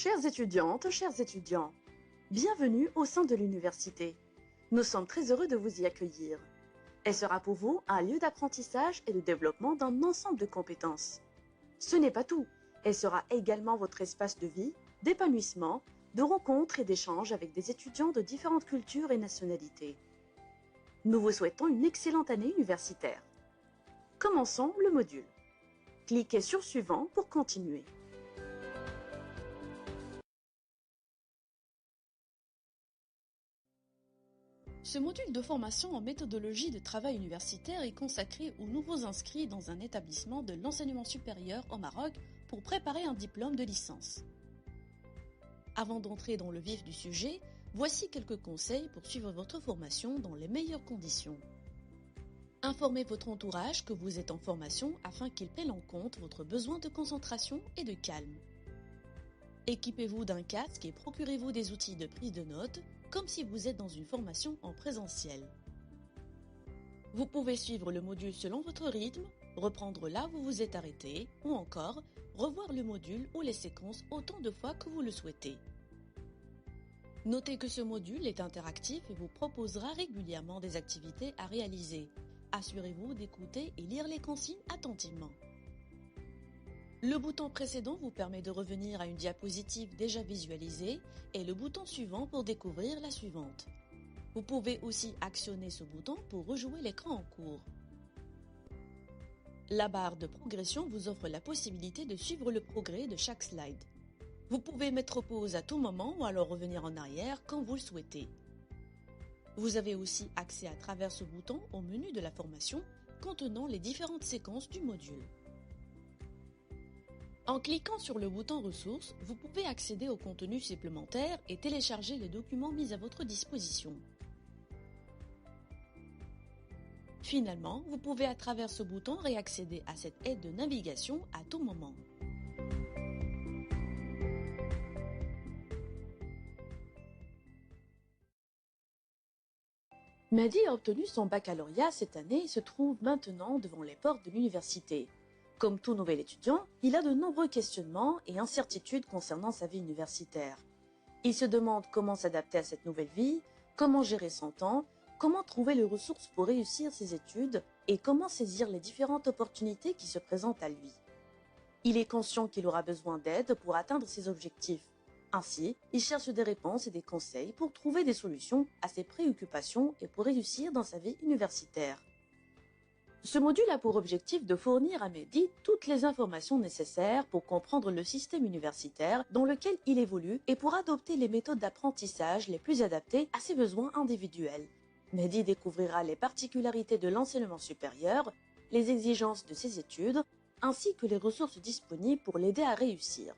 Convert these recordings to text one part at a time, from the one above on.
Chères étudiantes, chers étudiants, bienvenue au sein de l'université. Nous sommes très heureux de vous y accueillir. Elle sera pour vous un lieu d'apprentissage et de développement d'un ensemble de compétences. Ce n'est pas tout, elle sera également votre espace de vie, d'épanouissement, de rencontres et d'échanges avec des étudiants de différentes cultures et nationalités. Nous vous souhaitons une excellente année universitaire. Commençons le module. Cliquez sur Suivant pour continuer. Ce module de formation en méthodologie de travail universitaire est consacré aux nouveaux inscrits dans un établissement de l'enseignement supérieur au Maroc pour préparer un diplôme de licence. Avant d'entrer dans le vif du sujet, voici quelques conseils pour suivre votre formation dans les meilleures conditions. Informez votre entourage que vous êtes en formation afin qu'il prenne en compte votre besoin de concentration et de calme. Équipez-vous d'un casque et procurez-vous des outils de prise de notes, comme si vous êtes dans une formation en présentiel. Vous pouvez suivre le module selon votre rythme, reprendre là où vous vous êtes arrêté, ou encore revoir le module ou les séquences autant de fois que vous le souhaitez. Notez que ce module est interactif et vous proposera régulièrement des activités à réaliser. Assurez-vous d'écouter et lire les consignes attentivement. Le bouton précédent vous permet de revenir à une diapositive déjà visualisée et le bouton suivant pour découvrir la suivante. Vous pouvez aussi actionner ce bouton pour rejouer l'écran en cours. La barre de progression vous offre la possibilité de suivre le progrès de chaque slide. Vous pouvez mettre pause à tout moment ou alors revenir en arrière quand vous le souhaitez. Vous avez aussi accès à travers ce bouton au menu de la formation contenant les différentes séquences du module. En cliquant sur le bouton Ressources, vous pouvez accéder au contenu supplémentaire et télécharger les documents mis à votre disposition. Finalement, vous pouvez à travers ce bouton réaccéder à cette aide de navigation à tout moment. Mehdi a obtenu son baccalauréat cette année et se trouve maintenant devant les portes de l'université. Comme tout nouvel étudiant, il a de nombreux questionnements et incertitudes concernant sa vie universitaire. Il se demande comment s'adapter à cette nouvelle vie, comment gérer son temps, comment trouver les ressources pour réussir ses études et comment saisir les différentes opportunités qui se présentent à lui. Il est conscient qu'il aura besoin d'aide pour atteindre ses objectifs. Ainsi, il cherche des réponses et des conseils pour trouver des solutions à ses préoccupations et pour réussir dans sa vie universitaire. Ce module a pour objectif de fournir à Mehdi toutes les informations nécessaires pour comprendre le système universitaire dans lequel il évolue et pour adopter les méthodes d'apprentissage les plus adaptées à ses besoins individuels. Mehdi découvrira les particularités de l'enseignement supérieur, les exigences de ses études, ainsi que les ressources disponibles pour l'aider à réussir.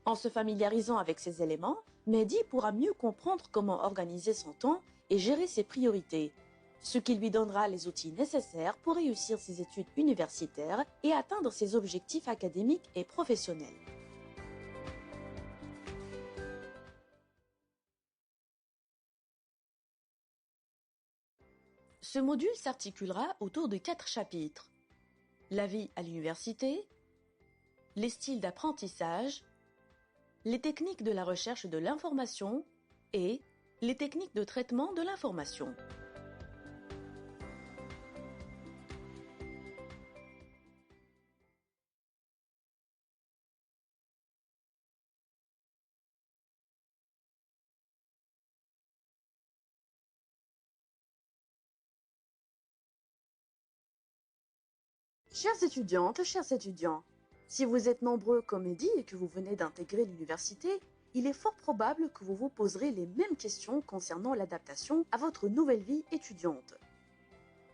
En se familiarisant avec ces éléments, Mehdi pourra mieux comprendre comment organiser son temps et gérer ses priorités, ce qui lui donnera les outils nécessaires pour réussir ses études universitaires et atteindre ses objectifs académiques et professionnels. Ce module s'articulera autour de 4 chapitres. La vie à l'université, les styles d'apprentissage, les techniques de la recherche de l'information et les techniques de traitement de l'information. Chères étudiantes, chers étudiants, si vous êtes nombreux comme Mehdi et que vous venez d'intégrer l'université, il est fort probable que vous vous poserez les mêmes questions concernant l'adaptation à votre nouvelle vie étudiante.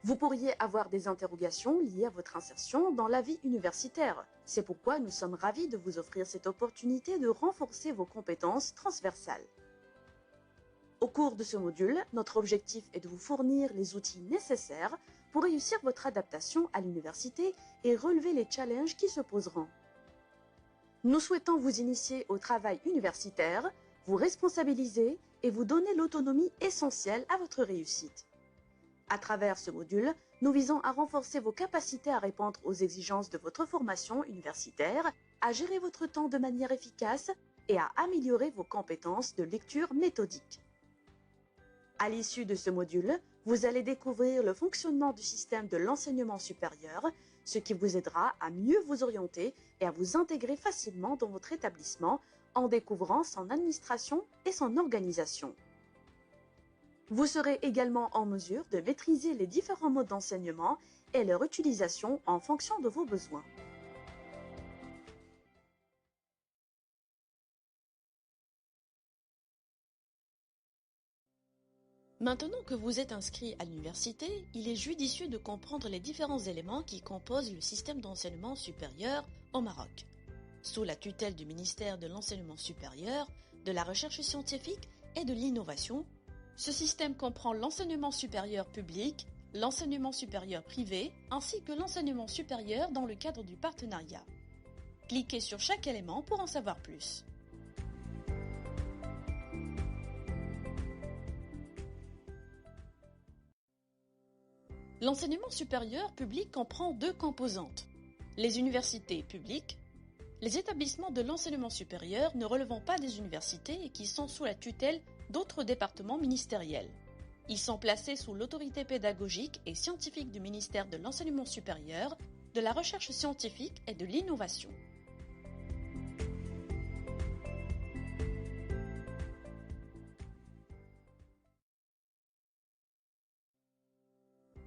Vous pourriez avoir des interrogations liées à votre insertion dans la vie universitaire. C'est pourquoi nous sommes ravis de vous offrir cette opportunité de renforcer vos compétences transversales. Au cours de ce module, notre objectif est de vous fournir les outils nécessaires pour réussir votre adaptation à l'université et relever les challenges qui se poseront. Nous souhaitons vous initier au travail universitaire, vous responsabiliser et vous donner l'autonomie essentielle à votre réussite. À travers ce module, nous visons à renforcer vos capacités à répondre aux exigences de votre formation universitaire, à gérer votre temps de manière efficace et à améliorer vos compétences de lecture méthodique. À l'issue de ce module, vous allez découvrir le fonctionnement du système de l'enseignement supérieur, ce qui vous aidera à mieux vous orienter et à vous intégrer facilement dans votre établissement en découvrant son administration et son organisation. Vous serez également en mesure de maîtriser les différents modes d'enseignement et leur utilisation en fonction de vos besoins. Maintenant que vous êtes inscrit à l'université, il est judicieux de comprendre les différents éléments qui composent le système d'enseignement supérieur au Maroc. Sous la tutelle du ministère de l'Enseignement supérieur, de la Recherche scientifique et de l'Innovation, ce système comprend l'enseignement supérieur public, l'enseignement supérieur privé, ainsi que l'enseignement supérieur dans le cadre du partenariat. Cliquez sur chaque élément pour en savoir plus. L'enseignement supérieur public comprend deux composantes. Les universités publiques. Les établissements de l'enseignement supérieur ne relevant pas des universités et qui sont sous la tutelle d'autres départements ministériels. Ils sont placés sous l'autorité pédagogique et scientifique du ministère de l'Enseignement supérieur, de la Recherche scientifique et de l'Innovation.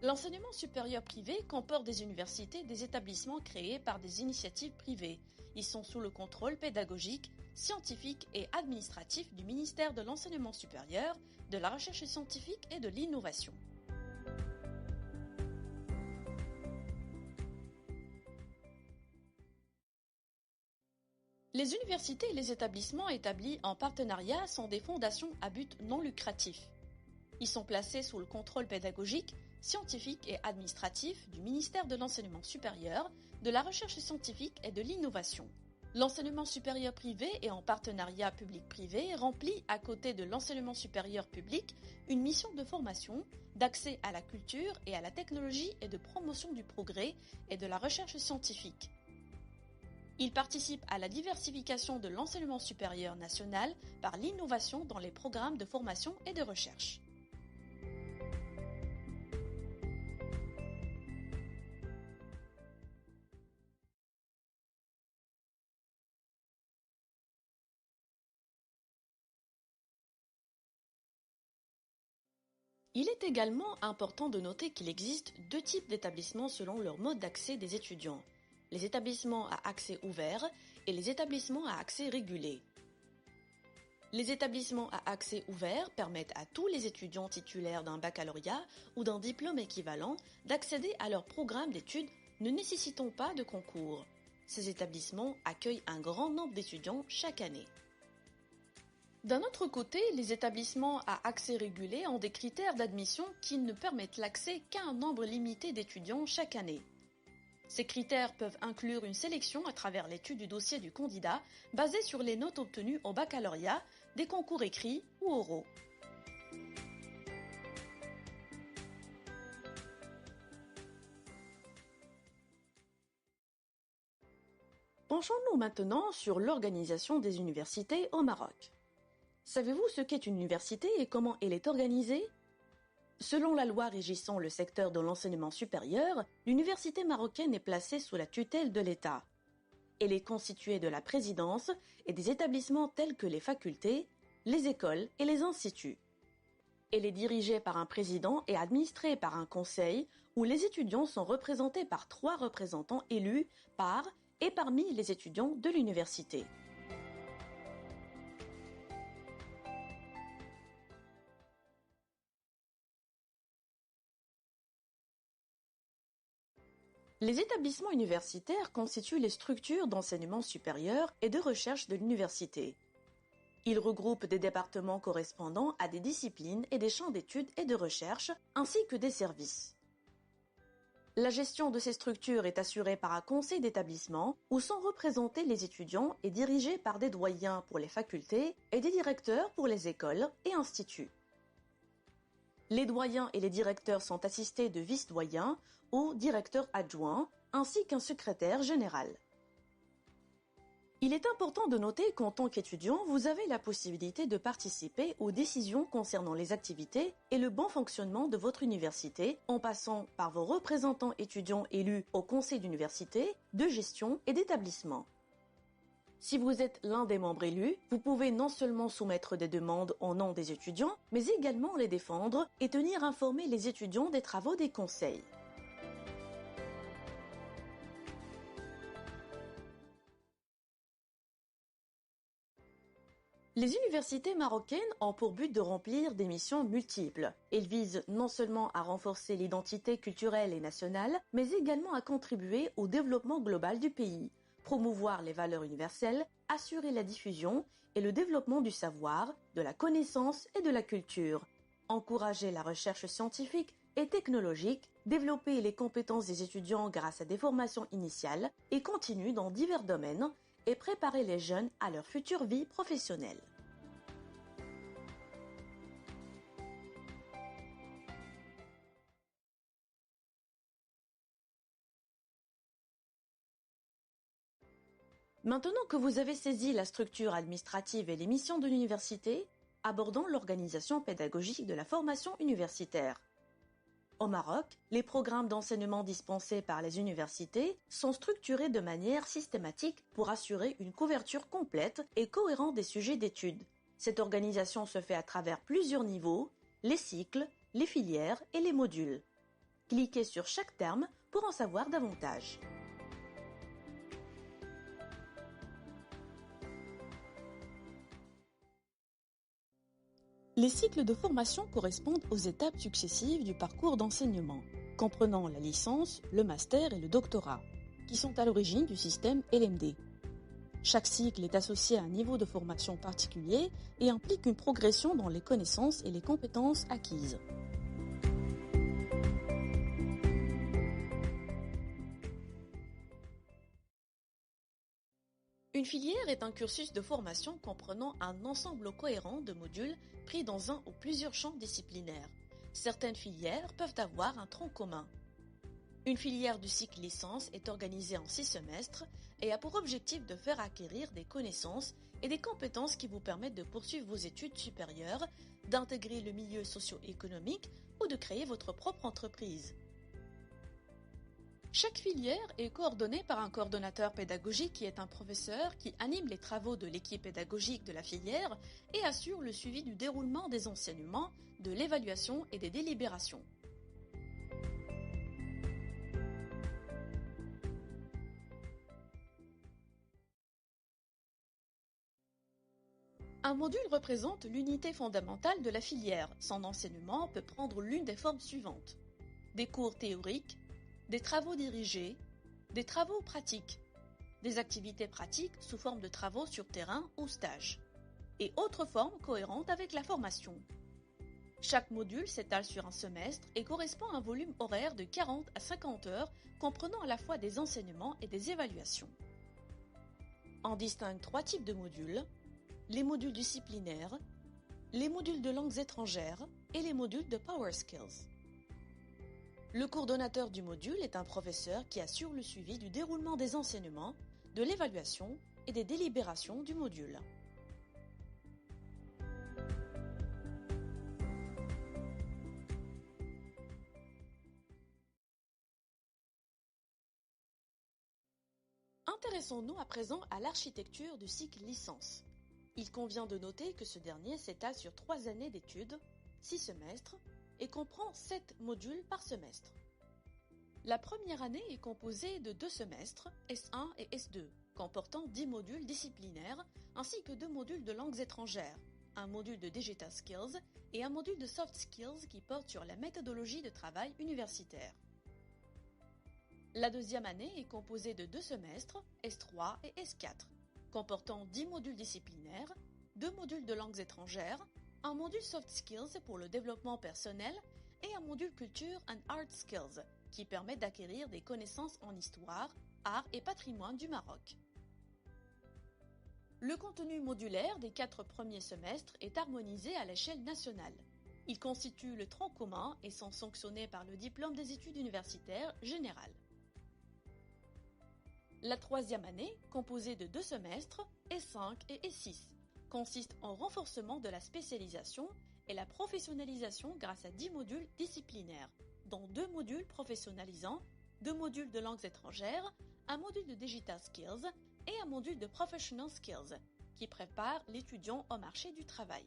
L'enseignement supérieur privé comporte des universités et des établissements créés par des initiatives privées. Ils sont sous le contrôle pédagogique, scientifique et administratif du ministère de l'Enseignement supérieur, de la Recherche scientifique et de l'Innovation. Les universités et les établissements établis en partenariat sont des fondations à but non lucratif. Ils sont placés sous le contrôle pédagogique, scientifique et administratif du ministère de l'Enseignement supérieur, de la Recherche scientifique et de l'Innovation. L'enseignement supérieur privé et en partenariat public-privé remplit, à côté de l'enseignement supérieur public, une mission de formation, d'accès à la culture et à la technologie et de promotion du progrès et de la recherche scientifique. Il participe à la diversification de l'enseignement supérieur national par l'innovation dans les programmes de formation et de recherche. Il est également important de noter qu'il existe deux types d'établissements selon leur mode d'accès des étudiants. Les établissements à accès ouvert et les établissements à accès régulé. Les établissements à accès ouvert permettent à tous les étudiants titulaires d'un baccalauréat ou d'un diplôme équivalent d'accéder à leur programme d'études ne nécessitant pas de concours. Ces établissements accueillent un grand nombre d'étudiants chaque année. D'un autre côté, les établissements à accès régulé ont des critères d'admission qui ne permettent l'accès qu'à un nombre limité d'étudiants chaque année. Ces critères peuvent inclure une sélection à travers l'étude du dossier du candidat basée sur les notes obtenues au baccalauréat, des concours écrits ou oraux. Penchons-nous maintenant sur l'organisation des universités au Maroc. Savez-vous ce qu'est une université et comment elle est organisée ? Selon la loi régissant le secteur de l'enseignement supérieur, l'université marocaine est placée sous la tutelle de l'État. Elle est constituée de la présidence et des établissements tels que les facultés, les écoles et les instituts. Elle est dirigée par un président et administrée par un conseil où les étudiants sont représentés par 3 représentants élus par et parmi les étudiants de l'université. Les établissements universitaires constituent les structures d'enseignement supérieur et de recherche de l'université. Ils regroupent des départements correspondant à des disciplines et des champs d'études et de recherche, ainsi que des services. La gestion de ces structures est assurée par un conseil d'établissement où sont représentés les étudiants et dirigée par des doyens pour les facultés et des directeurs pour les écoles et instituts. Les doyens et les directeurs sont assistés de vice-doyens ou directeurs adjoints, ainsi qu'un secrétaire général. Il est important de noter qu'en tant qu'étudiant, vous avez la possibilité de participer aux décisions concernant les activités et le bon fonctionnement de votre université en passant par vos représentants étudiants élus au conseil d'université, de gestion et d'établissement. Si vous êtes l'un des membres élus, vous pouvez non seulement soumettre des demandes au nom des étudiants, mais également les défendre et tenir informés les étudiants des travaux des conseils. Les universités marocaines ont pour but de remplir des missions multiples. Elles visent non seulement à renforcer l'identité culturelle et nationale, mais également à contribuer au développement global du pays, promouvoir les valeurs universelles, assurer la diffusion et le développement du savoir, de la connaissance et de la culture, encourager la recherche scientifique et technologique, développer les compétences des étudiants grâce à des formations initiales et continues dans divers domaines, et préparer les jeunes à leur future vie professionnelle. Maintenant que vous avez saisi la structure administrative et les missions de l'université, abordons l'organisation pédagogique de la formation universitaire. Au Maroc, les programmes d'enseignement dispensés par les universités sont structurés de manière systématique pour assurer une couverture complète et cohérente des sujets d'études. Cette organisation se fait à travers plusieurs niveaux, les cycles, les filières et les modules. Cliquez sur chaque terme pour en savoir davantage. Les cycles de formation correspondent aux étapes successives du parcours d'enseignement, comprenant la licence, le master et le doctorat, qui sont à l'origine du système LMD. Chaque cycle est associé à un niveau de formation particulier et implique une progression dans les connaissances et les compétences acquises. Une filière est un cursus de formation comprenant un ensemble cohérent de modules pris dans un ou plusieurs champs disciplinaires. Certaines filières peuvent avoir un tronc commun. Une filière du cycle licence est organisée en 6 semestres et a pour objectif de faire acquérir des connaissances et des compétences qui vous permettent de poursuivre vos études supérieures, d'intégrer le milieu socio-économique ou de créer votre propre entreprise. Chaque filière est coordonnée par un coordonnateur pédagogique qui est un professeur qui anime les travaux de l'équipe pédagogique de la filière et assure le suivi du déroulement des enseignements, de l'évaluation et des délibérations. Un module représente l'unité fondamentale de la filière. Son enseignement peut prendre l'une des formes suivantes: des cours théoriques, des travaux dirigés, des travaux pratiques, des activités pratiques sous forme de travaux sur terrain ou stages, et autres formes cohérentes avec la formation. Chaque module s'étale sur un semestre et correspond à un volume horaire de 40 à 50 heures comprenant à la fois des enseignements et des évaluations. On distingue 3 types de modules: les modules disciplinaires, les modules de langues étrangères et les modules de Power Skills. Le coordonnateur du module est un professeur qui assure le suivi du déroulement des enseignements, de l'évaluation et des délibérations du module. Intéressons-nous à présent à l'architecture du cycle licence. Il convient de noter que ce dernier s'étale sur 3 années d'études, 6 semestres, et comprend 7 modules par semestre. La première année est composée de 2 semestres, S1 et S2, comportant 10 modules disciplinaires, ainsi que 2 modules de langues étrangères, un module de Digital Skills et un module de Soft Skills qui porte sur la méthodologie de travail universitaire. La deuxième année est composée de 2 semestres, S3 et S4, comportant 10 modules disciplinaires, 2 modules de langues étrangères, un module Soft Skills pour le développement personnel et un module Culture and Art Skills qui permet d'acquérir des connaissances en histoire, art et patrimoine du Maroc. Le contenu modulaire des 4 premiers semestres est harmonisé à l'échelle nationale. Ils constituent le tronc commun et sont sanctionnés par le diplôme des études universitaires générales. La troisième année, composée de 2 semestres, S5 et S6, consiste en renforcement de la spécialisation et la professionnalisation grâce à 10 modules disciplinaires, dont 2 modules professionnalisants, 2 modules de langues étrangères, un module de Digital Skills et un module de Professional Skills, qui prépare l'étudiant au marché du travail.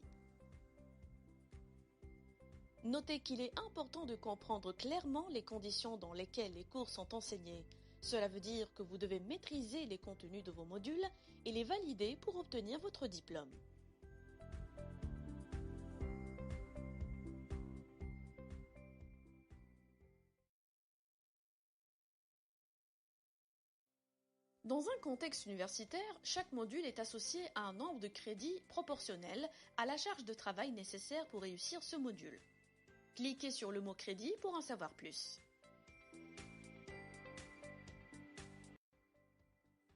Notez qu'il est important de comprendre clairement les conditions dans lesquelles les cours sont enseignés. Cela veut dire que vous devez maîtriser les contenus de vos modules et les valider pour obtenir votre diplôme. Dans un contexte universitaire, chaque module est associé à un nombre de crédits proportionnel à la charge de travail nécessaire pour réussir ce module. Cliquez sur le mot crédit pour en savoir plus.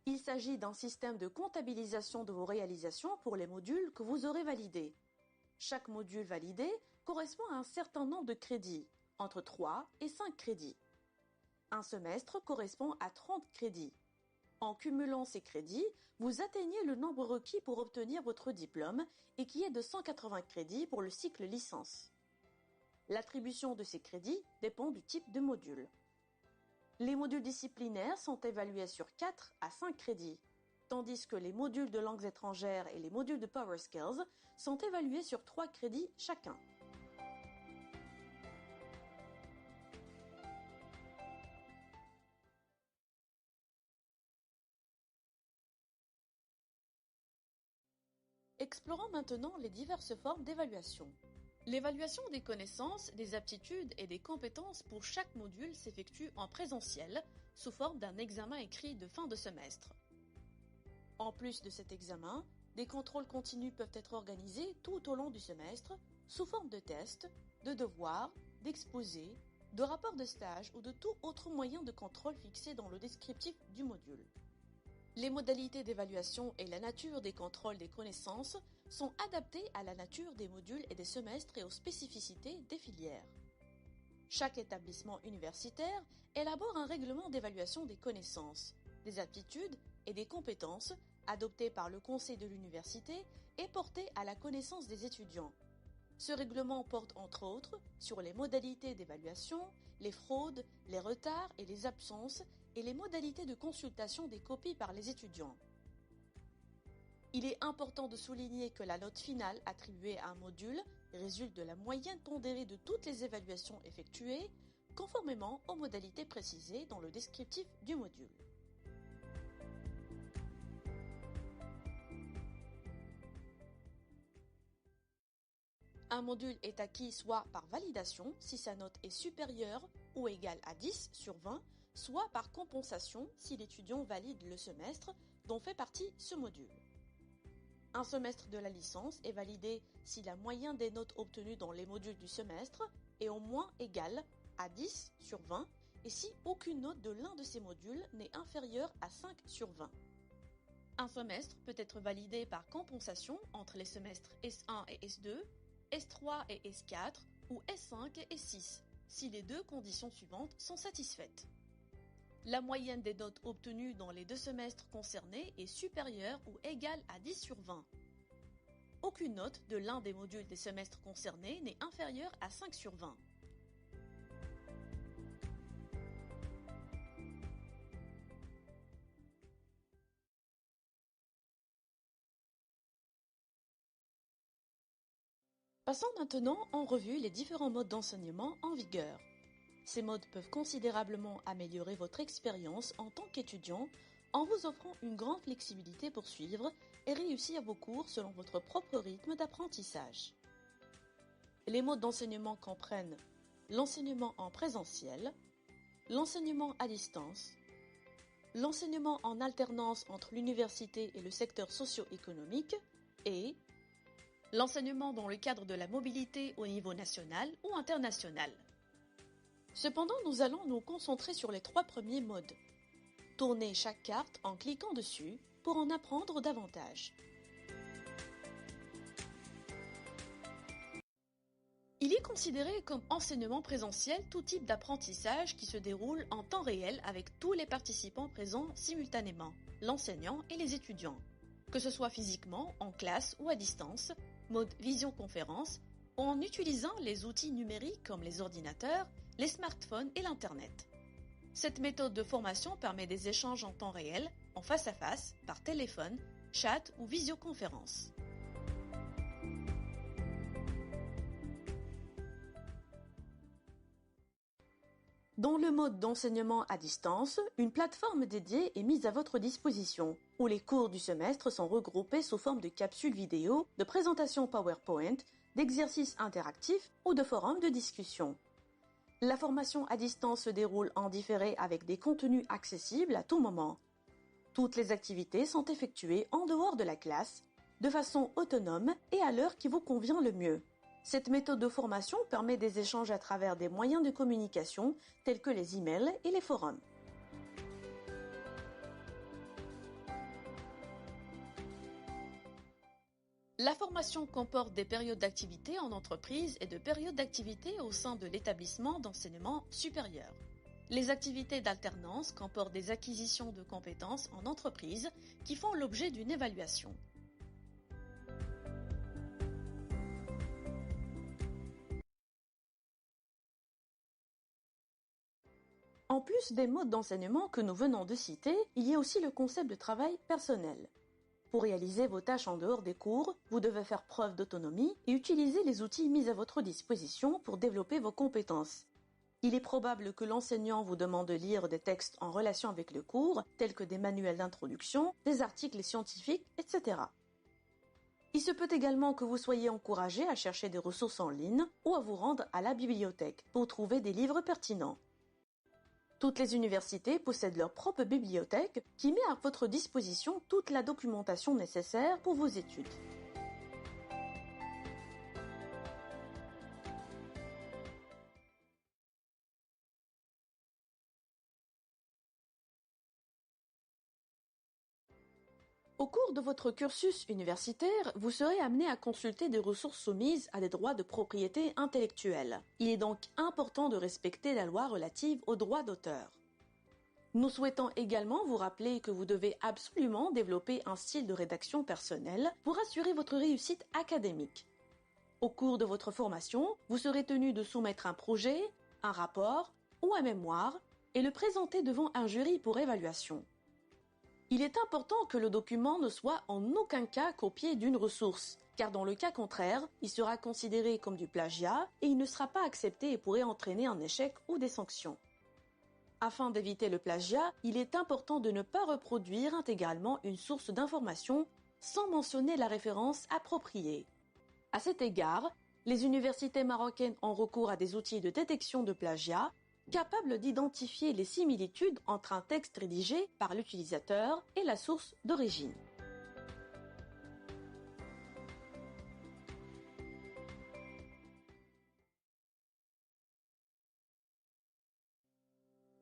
Il s'agit d'un système de comptabilisation de vos réalisations pour les modules que vous aurez validés. Chaque module validé correspond à un certain nombre de crédits, entre 3 et 5 crédits. Un semestre correspond à 30 crédits. En cumulant ces crédits, vous atteignez le nombre requis pour obtenir votre diplôme et qui est de 180 crédits pour le cycle licence. L'attribution de ces crédits dépend du type de module. Les modules disciplinaires sont évalués sur 4 à 5 crédits, tandis que les modules de langues étrangères et les modules de Power Skills sont évalués sur 3 crédits chacun. Explorons maintenant les diverses formes d'évaluation. L'évaluation des connaissances, des aptitudes et des compétences pour chaque module s'effectue en présentiel, sous forme d'un examen écrit de fin de semestre. En plus de cet examen, des contrôles continus peuvent être organisés tout au long du semestre, sous forme de tests, de devoirs, d'exposés, de rapports de stage ou de tout autre moyen de contrôle fixé dans le descriptif du module. Les modalités d'évaluation et la nature des contrôles des connaissances sont adaptées à la nature des modules et des semestres et aux spécificités des filières. Chaque établissement universitaire élabore un règlement d'évaluation des connaissances, des aptitudes et des compétences adopté par le conseil de l'université et porté à la connaissance des étudiants. Ce règlement porte entre autres sur les modalités d'évaluation, les fraudes, les retards et les absences et les modalités de consultation des copies par les étudiants. Il est important de souligner que la note finale attribuée à un module résulte de la moyenne pondérée de toutes les évaluations effectuées, conformément aux modalités précisées dans le descriptif du module. Un module est acquis soit par validation si sa note est supérieure ou égale à 10 sur 20, soit par compensation si l'étudiant valide le semestre dont fait partie ce module. Un semestre de la licence est validé si la moyenne des notes obtenues dans les modules du semestre est au moins égale à 10 sur 20 et si aucune note de l'un de ces modules n'est inférieure à 5 sur 20. Un semestre peut être validé par compensation entre les semestres S1 et S2, S3 et S4 ou S5 et S6, si les deux conditions suivantes sont satisfaites. La moyenne des notes obtenues dans les 2 semestres concernés est supérieure ou égale à 10 sur 20. Aucune note de l'un des modules des semestres concernés n'est inférieure à 5 sur 20. Passons maintenant en revue les différents modes d'enseignement en vigueur. Ces modes peuvent considérablement améliorer votre expérience en tant qu'étudiant en vous offrant une grande flexibilité pour suivre et réussir vos cours selon votre propre rythme d'apprentissage. Les modes d'enseignement comprennent l'enseignement en présentiel, l'enseignement à distance, l'enseignement en alternance entre l'université et le secteur socio-économique et l'enseignement dans le cadre de la mobilité au niveau national ou international. Cependant, nous allons nous concentrer sur les 3 premiers modes. Tournez chaque carte en cliquant dessus pour en apprendre davantage. Il est considéré comme enseignement présentiel tout type d'apprentissage qui se déroule en temps réel avec tous les participants présents simultanément, l'enseignant et les étudiants, que ce soit physiquement, en classe ou à distance, mode visioconférence, ou en utilisant les outils numériques comme les ordinateurs, les smartphones et l'Internet. Cette méthode de formation permet des échanges en temps réel, en face à face, par téléphone, chat ou visioconférence. Dans le mode d'enseignement à distance, une plateforme dédiée est mise à votre disposition, où les cours du semestre sont regroupés sous forme de capsules vidéo, de présentations PowerPoint, d'exercices interactifs ou de forums de discussion. La formation à distance se déroule en différé avec des contenus accessibles à tout moment. Toutes les activités sont effectuées en dehors de la classe, de façon autonome et à l'heure qui vous convient le mieux. Cette méthode de formation permet des échanges à travers des moyens de communication tels que les emails et les forums. La formation comporte des périodes d'activité en entreprise et de périodes d'activité au sein de l'établissement d'enseignement supérieur. Les activités d'alternance comportent des acquisitions de compétences en entreprise qui font l'objet d'une évaluation. En plus des modes d'enseignement que nous venons de citer, il y a aussi le concept de travail personnel. Pour réaliser vos tâches en dehors des cours, vous devez faire preuve d'autonomie et utiliser les outils mis à votre disposition pour développer vos compétences. Il est probable que l'enseignant vous demande de lire des textes en relation avec le cours, tels que des manuels d'introduction, des articles scientifiques, etc. Il se peut également que vous soyez encouragé à chercher des ressources en ligne ou à vous rendre à la bibliothèque pour trouver des livres pertinents. Toutes les universités possèdent leur propre bibliothèque qui met à votre disposition toute la documentation nécessaire pour vos études. Au cours de votre cursus universitaire, vous serez amené à consulter des ressources soumises à des droits de propriété intellectuelle. Il est donc important de respecter la loi relative aux droits d'auteur. Nous souhaitons également vous rappeler que vous devez absolument développer un style de rédaction personnel pour assurer votre réussite académique. Au cours de votre formation, vous serez tenu de soumettre un projet, un rapport ou un mémoire et le présenter devant un jury pour évaluation. Il est important que le document ne soit en aucun cas copié d'une ressource, car dans le cas contraire, il sera considéré comme du plagiat et il ne sera pas accepté et pourrait entraîner un échec ou des sanctions. Afin d'éviter le plagiat, il est important de ne pas reproduire intégralement une source d'information sans mentionner la référence appropriée. À cet égard, les universités marocaines ont recours à des outils de détection de plagiat capables d'identifier les similitudes entre un texte rédigé par l'utilisateur et la source d'origine.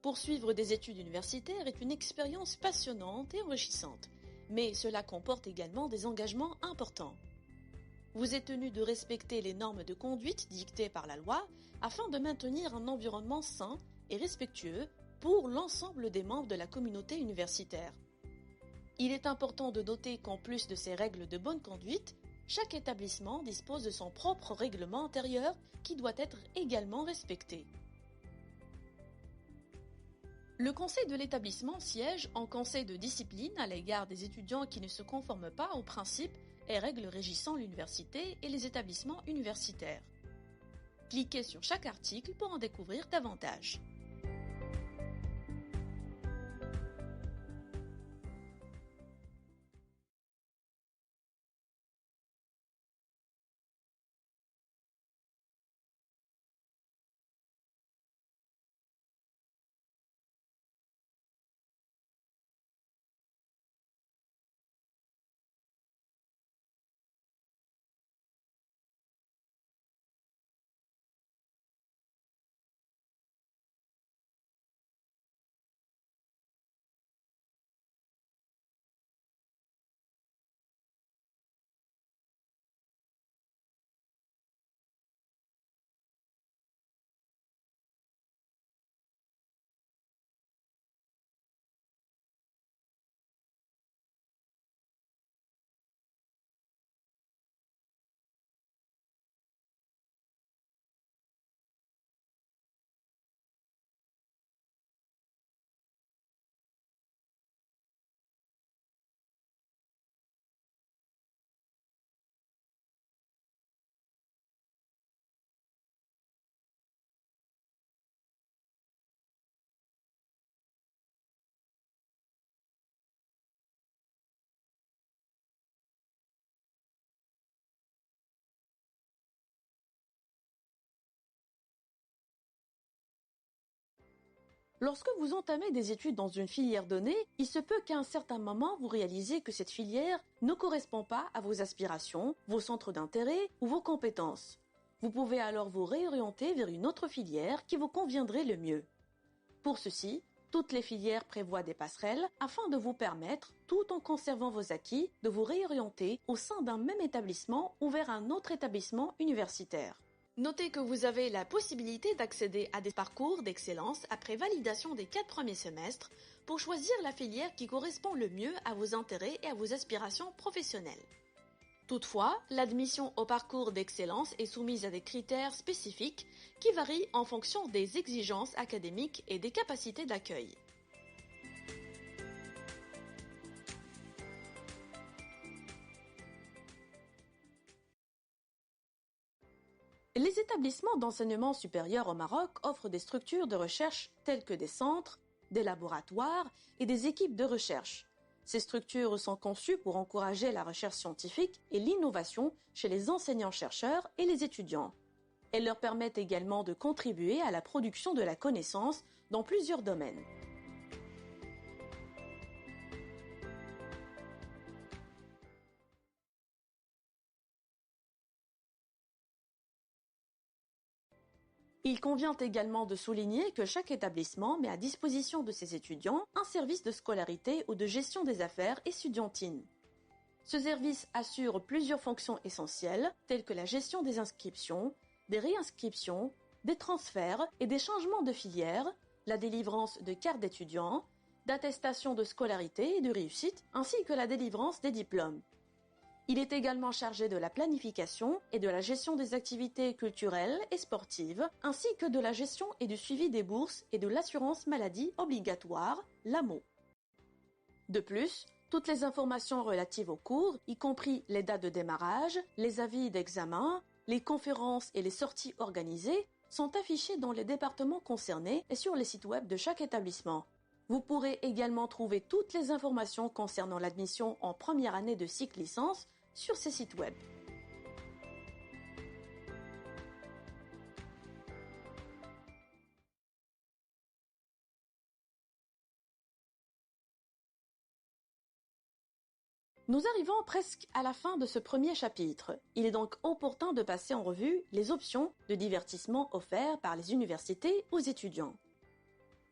Poursuivre des études universitaires est une expérience passionnante et enrichissante, mais cela comporte également des engagements importants. Vous êtes tenu de respecter les normes de conduite dictées par la loi afin de maintenir un environnement sain et respectueux pour l'ensemble des membres de la communauté universitaire. Il est important de noter qu'en plus de ces règles de bonne conduite, chaque établissement dispose de son propre règlement intérieur qui doit être également respecté. Le conseil de l'établissement siège en conseil de discipline à l'égard des étudiants qui ne se conforment pas aux principes et règles régissant l'université et les établissements universitaires. Cliquez sur chaque article pour en découvrir davantage. Lorsque vous entamez des études dans une filière donnée, il se peut qu'à un certain moment vous réalisez que cette filière ne correspond pas à vos aspirations, vos centres d'intérêt ou vos compétences. Vous pouvez alors vous réorienter vers une autre filière qui vous conviendrait le mieux. Pour ceci, toutes les filières prévoient des passerelles afin de vous permettre, tout en conservant vos acquis, de vous réorienter au sein d'un même établissement ou vers un autre établissement universitaire. Notez que vous avez la possibilité d'accéder à des parcours d'excellence après validation des 4 premiers semestres pour choisir la filière qui correspond le mieux à vos intérêts et à vos aspirations professionnelles. Toutefois, l'admission au parcours d'excellence est soumise à des critères spécifiques qui varient en fonction des exigences académiques et des capacités d'accueil. Les établissements d'enseignement supérieur au Maroc offrent des structures de recherche telles que des centres, des laboratoires et des équipes de recherche. Ces structures sont conçues pour encourager la recherche scientifique et l'innovation chez les enseignants-chercheurs et les étudiants. Elles leur permettent également de contribuer à la production de la connaissance dans plusieurs domaines. Il convient également de souligner que chaque établissement met à disposition de ses étudiants un service de scolarité ou de gestion des affaires estudiantines. Ce service assure plusieurs fonctions essentielles telles que la gestion des inscriptions, des réinscriptions, des transferts et des changements de filière, la délivrance de cartes d'étudiants, d'attestations de scolarité et de réussite, ainsi que la délivrance des diplômes. Il est également chargé de la planification et de la gestion des activités culturelles et sportives, ainsi que de la gestion et du suivi des bourses et de l'assurance maladie obligatoire, l'AMO. De plus, toutes les informations relatives aux cours, y compris les dates de démarrage, les avis d'examen, les conférences et les sorties organisées, sont affichées dans les départements concernés et sur les sites web de chaque établissement. Vous pourrez également trouver toutes les informations concernant l'admission en première année de cycle licence sur ces sites web. Nous arrivons presque à la fin de ce premier chapitre. Il est donc opportun de passer en revue les options de divertissement offertes par les universités aux étudiants.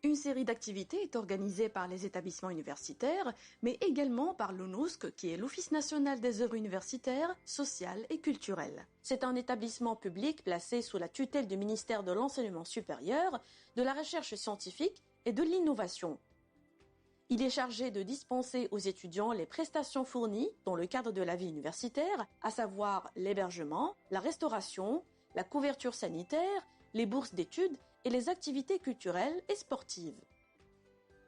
Une série d'activités est organisée par les établissements universitaires, mais également par l'ONUSC, qui est l'Office national des œuvres universitaires, sociales et culturelles. C'est un établissement public placé sous la tutelle du ministère de l'Enseignement supérieur, de la Recherche scientifique et de l'Innovation. Il est chargé de dispenser aux étudiants les prestations fournies dans le cadre de la vie universitaire, à savoir l'hébergement, la restauration, la couverture sanitaire, les bourses d'études et les activités culturelles et sportives.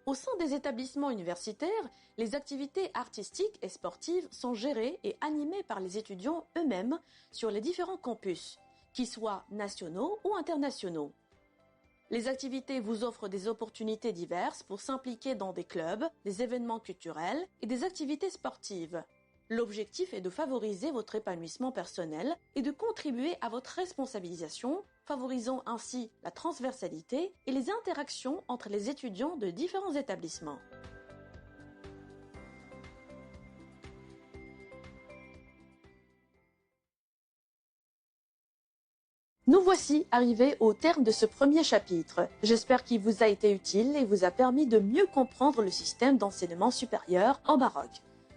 Au sein des établissements universitaires, les activités artistiques et sportives sont gérées et animées par les étudiants eux-mêmes sur les différents campus, qu'ils soient nationaux ou internationaux. Les activités vous offrent des opportunités diverses pour s'impliquer dans des clubs, des événements culturels et des activités sportives. L'objectif est de favoriser votre épanouissement personnel et de contribuer à votre responsabilisation, favorisant ainsi la transversalité et les interactions entre les étudiants de différents établissements. Nous voici arrivés au terme de ce premier chapitre. J'espère qu'il vous a été utile et vous a permis de mieux comprendre le système d'enseignement supérieur au Maroc.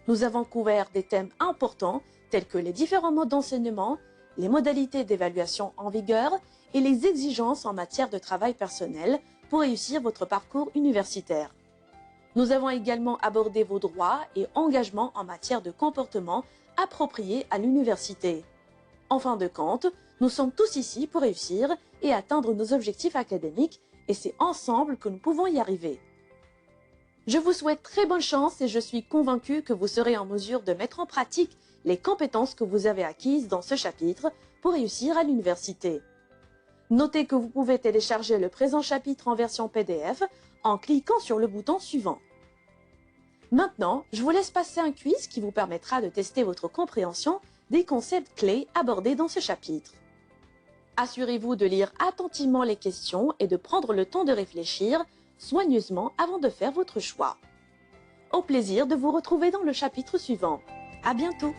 Nous avons couvert des thèmes importants tels que les différents modes d'enseignement, les modalités d'évaluation en vigueur et les exigences en matière de travail personnel pour réussir votre parcours universitaire. Nous avons également abordé vos droits et engagements en matière de comportement approprié à l'université. En fin de compte, nous sommes tous ici pour réussir et atteindre nos objectifs académiques et c'est ensemble que nous pouvons y arriver. Je vous souhaite très bonne chance et je suis convaincue que vous serez en mesure de mettre en pratique les compétences que vous avez acquises dans ce chapitre pour réussir à l'université. Notez que vous pouvez télécharger le présent chapitre en version PDF en cliquant sur le bouton suivant. Maintenant, je vous laisse passer un quiz qui vous permettra de tester votre compréhension des concepts clés abordés dans ce chapitre. Assurez-vous de lire attentivement les questions et de prendre le temps de réfléchir soigneusement avant de faire votre choix. Au plaisir de vous retrouver dans le chapitre suivant. À bientôt!